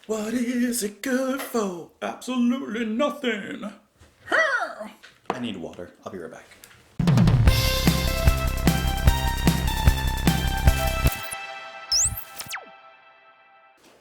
What is it good for? Absolutely nothing. I need water. I'll be right back.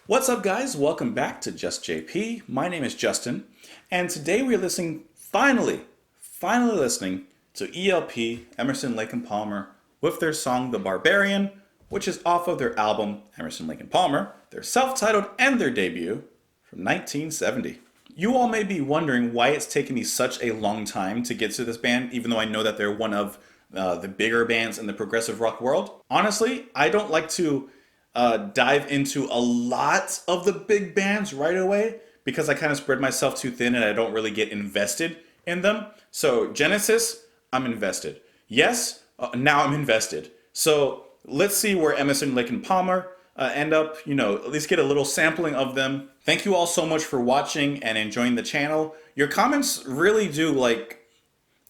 What's up, guys? Welcome back to Just JP. My name is Justin, and today we're listening, finally listening to ELP, Emerson, Lake and Palmer, with their song The Barbarian, which is off of their album Emerson, Lake and Palmer, their self-titled and their debut from 1970. You all may be wondering why it's taken me such a long time to get to this band, even though I know that they're one of the bigger bands in the progressive rock world. Honestly, I don't like to dive into a lot of the big bands right away because I kind of spread myself too thin and I don't really get invested in them. So Genesis, I'm invested. Yes, now I'm invested. So let's see where Emerson, Lake and Palmer end up, at least get a little sampling of them. Thank you all so much for watching and enjoying the channel. Your comments really do,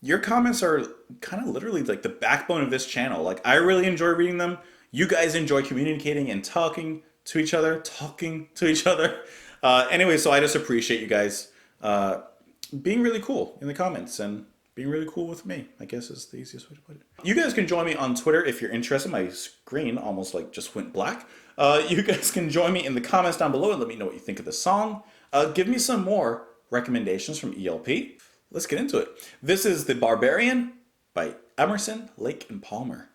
your comments are kind of literally like the backbone of this channel. I really enjoy reading them. You guys enjoy communicating and talking to each other. Anyway, so I just appreciate you guys being really cool in the comments and being really cool with me, I guess is the easiest way to put it. You guys can join me on Twitter if you're interested. My screen almost just went black. You guys can join me in the comments down below and let me know what you think of the song. Give me some more recommendations from ELP. Let's get into it. This is The Barbarian by Emerson, Lake and Palmer.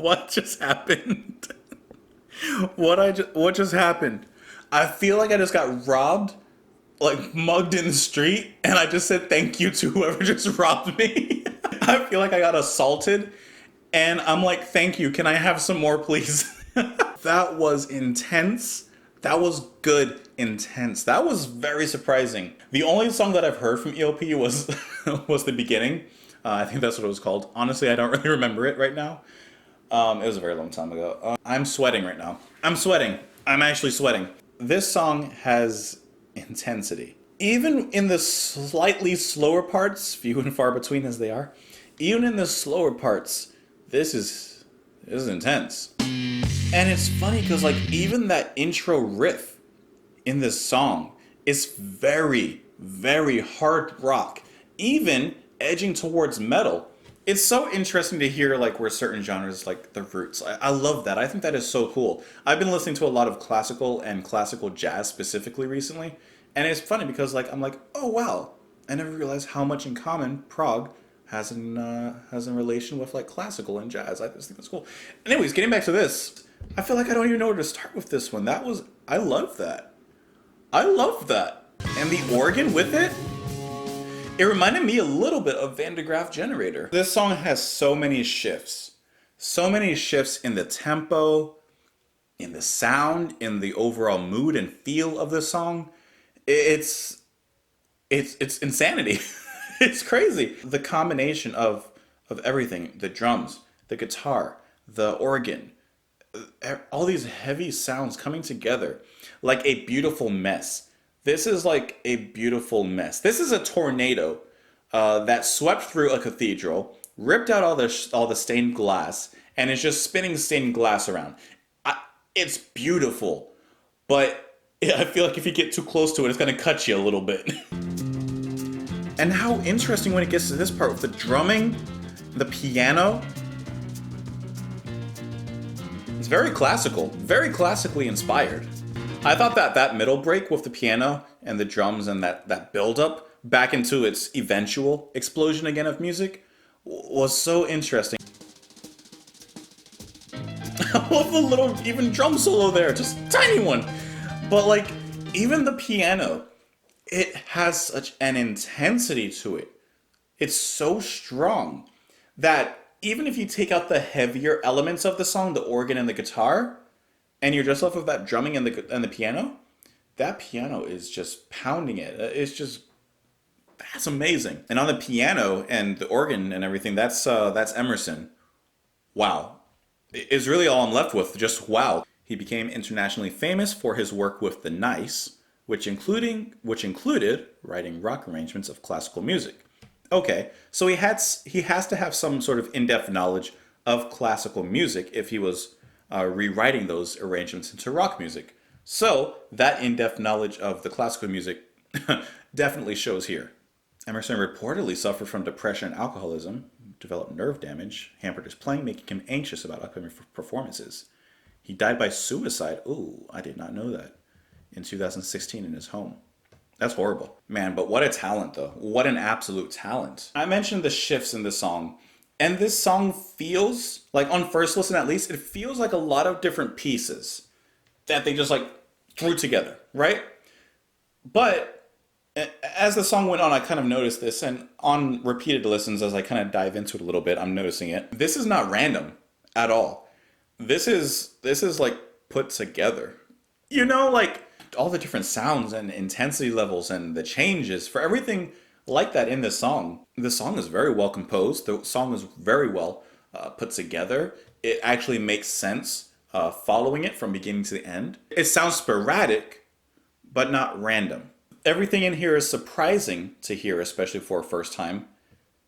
What just happened? What just happened? I feel like I just got robbed, like mugged in the street, and I just said thank you to whoever just robbed me. I feel like I got assaulted, and I'm like, thank you. Can I have some more, please? That was intense. That was good, intense. That was very surprising. The only song that I've heard from ELP was was the beginning. I think that's what it was called. Honestly, I don't really remember it right now. It was a very long time ago. I'm sweating right now. I'm sweating. I'm actually sweating. This song has intensity. Even in the slightly slower parts, few and far between as they are, even in the slower parts, this is intense. And it's funny because like even that intro riff in this song is very, very hard rock, even edging towards metal. It's so interesting to hear like where certain genres like the roots. I love that. I think that is so cool. I've been listening to a lot of classical and classical jazz specifically recently, and it's funny because like I'm like, oh wow, I never realized how much in common prog has in relation with like classical and jazz. I just think that's cool. Anyways, getting back to this, I feel like I don't even know where to start with this one. I love that. I love that, and the organ with it. It reminded me a little bit of Van de Graaff Generator. This song has so many shifts. So many shifts in the tempo, in the sound, in the overall mood and feel of the song. It's insanity. It's crazy. The combination of everything, the drums, the guitar, the organ, all these heavy sounds coming together like a beautiful mess. This is like a beautiful mess. This is a tornado that swept through a cathedral, ripped out all the stained glass, and is just spinning stained glass around. It's beautiful, but I feel like if you get too close to it, it's going to cut you a little bit. And how interesting when it gets to this part with the drumming, the piano. It's very classical, very classically inspired. I thought that middle break with the piano and the drums and that build up back into its eventual explosion again of music was so interesting. I love the little even drum solo there, just tiny one. But like even the piano, it has such an intensity to it. It's so strong that even if you take out the heavier elements of the song, the organ and the guitar, and you're just left with that drumming and the piano, that piano is just pounding it. That's amazing. And on the piano and the organ and everything, that's Emerson. Wow. Is really all I'm left with, just wow. He became internationally famous for his work with the Nice, which included writing rock arrangements of classical music. Okay, so he has to have some sort of in-depth knowledge of classical music if he was rewriting those arrangements into rock music. So that in-depth knowledge of the classical music definitely shows here. Emerson reportedly suffered from depression and alcoholism, developed nerve damage, hampered his playing, making him anxious about upcoming performances. He died by suicide. Ooh, I did not know that. In 2016 in his home. That's horrible. Man, but what a talent though. What an absolute talent. I mentioned the shifts in this song. And this song feels, like on first listen at least, it feels like a lot of different pieces that they just like threw together, right? But as the song went on, I kind of noticed this, and on repeated listens as I kind of dive into it a little bit, I'm noticing it. This is not random at all. This is like put together. You know, like all the different sounds and intensity levels and the changes for everything like that in this song. The song is very well composed. The song is very well put together. It actually makes sense following it from beginning to the end. It sounds sporadic, but not random. Everything in here is surprising to hear, especially for a first time,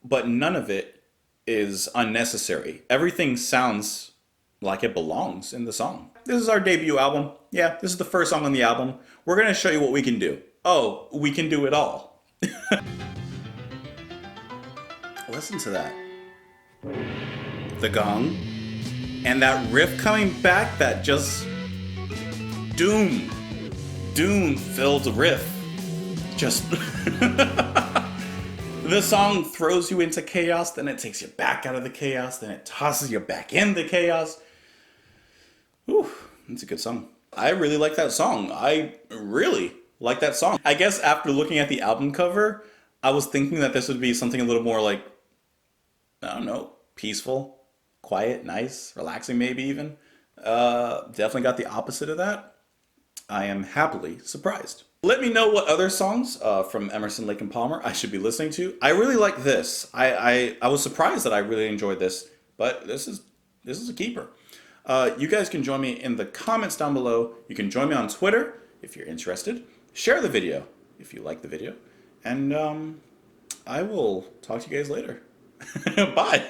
but none of it is unnecessary. Everything sounds like it belongs in the song. This is our debut album. Yeah, this is the first song on the album. We're going to show you what we can do. Oh, we can do it all. Listen to that. The gong. And that riff coming back, that just doom-filled riff. Just The song throws you into chaos, then it takes you back out of the chaos, then it tosses you back into chaos. Whew, it's a good song. I really like that song. I really like that song. I guess after looking at the album cover, I was thinking that this would be something a little more like, I don't know, peaceful, quiet, nice, relaxing maybe even. Definitely got the opposite of that. I am happily surprised. Let me know what other songs from Emerson, Lake and Palmer I should be listening to. I really like this. I was surprised that I really enjoyed this, but this is a keeper. You guys can join me in the comments down below. You can join me on Twitter if you're interested. Share the video if you like the video. And I will talk to you guys later. Bye.